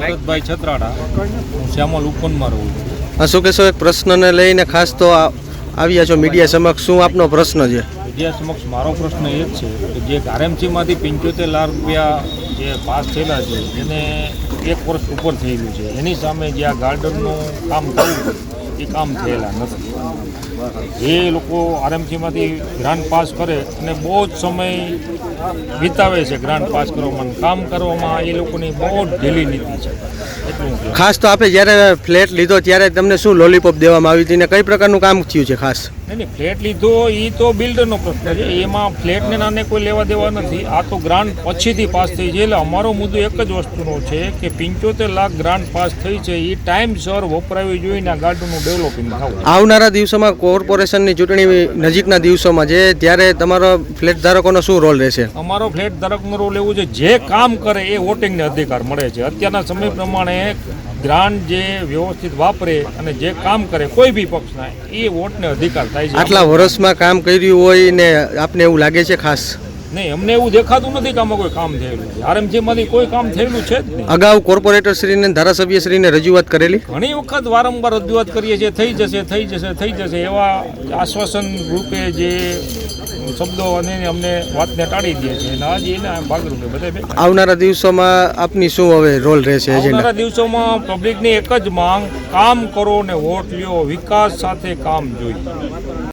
ભરતભાઈ છત્રાડા, હું શ્યામલ ઉપવનમાં રહું છું. શું કહેશો, એક પ્રશ્નને લઈને ખાસ તો આવ્યા છો મીડિયા સમક્ષ, શું આપનો પ્રશ્ન છે? મીડિયા સમક્ષ મારો પ્રશ્ન એ જ છે કે જે આરએમસીમાંથી 75 લાખ રૂપિયા જે પાસ થયેલા છે એને 1 વર્ષ ઉપર થયેલું છે, એની સામે જે આ ગાર્ડનનું કામ થયું એ કામ થયેલા નથી. જે લોકો આરએમસીમાંથી ગ્રાન્ટ પાસ કરે અને બહુ જ સમય વિતાવે છે ગ્રાન્ટ પાસ કરવામાં, કામ કરવામાં એ લોકોની બહુ જ ઢીલી નીતિ છે. એટલું ખાસ તો આપણે જ્યારે ફ્લેટ લીધો ત્યારે તમને શું લોલીપોપ દેવામાં આવી હતી ને કઈ પ્રકારનું કામ થયું છે ખાસ? નહીં, ફ્લેટ લીધો એ તો બિલ્ડરનો પ્રશ્ન છે, એમાં ફ્લેટને નાને કોઈ લેવા દેવા નથી. આ તો ગ્રાન્ટ પછીથી પાસ થઈ છે. એટલે અમારો મુદ્દો એક જ વસ્તુનો છે કે 75 લાખ ગ્રાન્ટ પાસ થઈ છે એ ટાઈમસર વપરાવી જોઈને આ ગાર્ડનનું ડેવલપિંગ થવું. આવનારા દિવસોમાં કોર્પોરેશનની ચૂંટણી નજીકના દિવસોમાં છે ત્યારે તમારો ફ્લેટ ધારકોનો શું રોલ રહેશે? અમારો ફ્લેટ ધારકનો રોલ એવું છે, જે કામ કરે એ વોટિંગને અધિકાર મળે છે. અત્યારના સમય પ્રમાણે ગ્રાન્ટ જે વ્યવસ્થિત વાપરે અને જે કામ કરે કોઈ બી પક્ષના એ વોટને અધિકાર થાય છે. આટલા વર્ષમાં કામ કર્યું હોય ને આપને એવું લાગે છે ખાસ? નહીં, અમને એવું દેખાતું નથી કે આમાં કોઈ કામ થયેલું છે. આરએમસીમાંથી કોઈ કામ થયેલું છે જ નહીં. અગાઉ કોર્પોરેટર શ્રીને ધારાસભ્યશ્રીને રજૂઆત કરેલી? ઘણી વખત વારંવાર રજૂઆત કરીએ છીએ, થઈ જશે થઈ જશે થઈ જશે એવા આશ્વાસન રૂપે જે શબ્દો અને અમને વાતને ટાળી દે છે અને આજે એના ભાગરૂપે બધા. આવનારા દિવસોમાં આપની શું હવે રોલ રહેશે? આવનારા દિવસોમાં પબ્લિકની એક જ માંગ, કામ કરો ને વોટ લ્યો, વિકાસ સાથે કામ જોઈએ.